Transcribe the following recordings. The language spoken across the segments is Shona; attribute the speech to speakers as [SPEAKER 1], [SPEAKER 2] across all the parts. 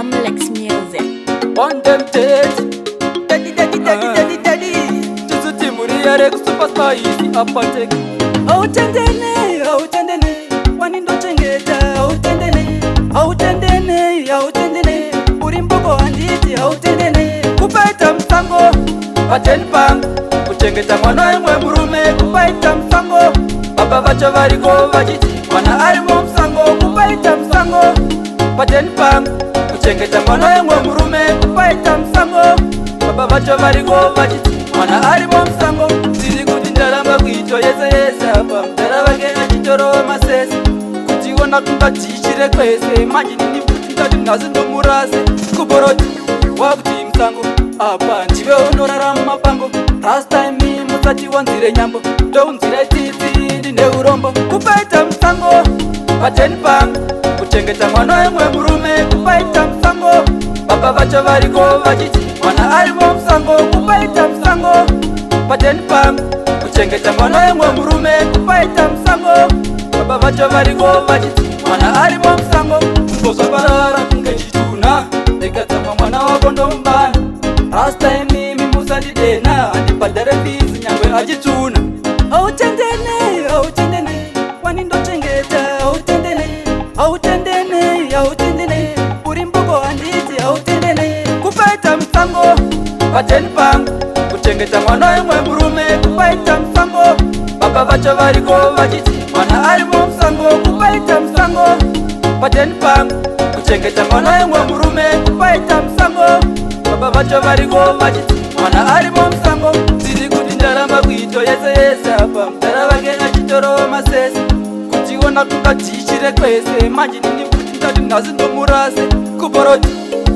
[SPEAKER 1] Hamlex Music.
[SPEAKER 2] On them daddy. Tuzuti muriyare kusupasta isi apateki.
[SPEAKER 3] Autendene, wanindo chengeta. Autendene, urimbogo anditi. Autendene,
[SPEAKER 2] Kupaita msango, pateni pangu kuchengeta mwana emwe murume. Kupaita msango, baba vacho variko vachiti mwana arimo msango. Kupaita msango, pateni pangu kuchengeta mwana emwe murume. Kupaita msango, baba vacho variko vachiti mwana arimo msango. Tiri kuti ndaramba kuito yese apa mtara vake achitoro masese. Kutiona kungatichire kwese manje nini kuti ngati nazi ndomurase. Kuboroti wakuti msango apa ndive unorarama mapango. Last time musati wanzire nyambo ndounzire titi ndine urombo. Kupaita msango, pateni pangu kuchengeta mwana emwe murume. Kupaita msango, baba vacho variko vachiti mwana arimo msango. Kupaita msango, pateni pangu kuchengeta mwana emwe murume. Kupaita msango, baba vacho variko vachiti mwana arimo msango. Ngosaparara kunge chituna ndekatama mwana wako ndombana. Last time mimi musandidena andibhadhare fees nyangwe achituna.
[SPEAKER 3] autendene, wanindo chengeta. Autendene, urimbogo anditi. Autendene,
[SPEAKER 2] Kupaita msango, pateni pangu kuchengeta mwana emwe murume. Kupaita msango, baba vacho variko vachiti mwana arimo msango. Kupaita msango, pateni pangu kuchengeta mwana emwe murume. Kupaita msango, baba vacho variko vachiti mwana arimo msango. Tiri kuti ndaramba kuito yese apa mtara vake achitoro masese. Kutiona kungatichire kwese manje nini kuti ndati nazi ndomurase. Kuboroti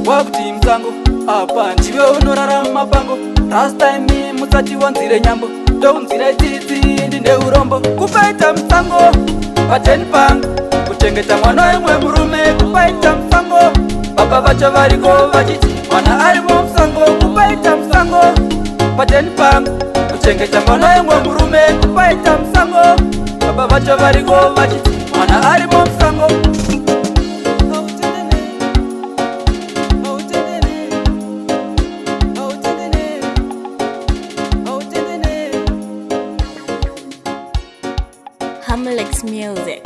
[SPEAKER 2] wakuti msango apa ndive unorarama mapango. Last time musati wanzire nyambo ndounzire titi ndine urombo. Kupaita msango, pateni pangu kuchengeta mwana emwe murume. Kupaita msango, baba vacho variko vachiti mwana arimo msango. Kupaita msango, pateni pangu kuchengeta mwana emwe murume. Kupaita msango, baba vacho variko vachiti mwana arimo msango.
[SPEAKER 1] Hamlex Music.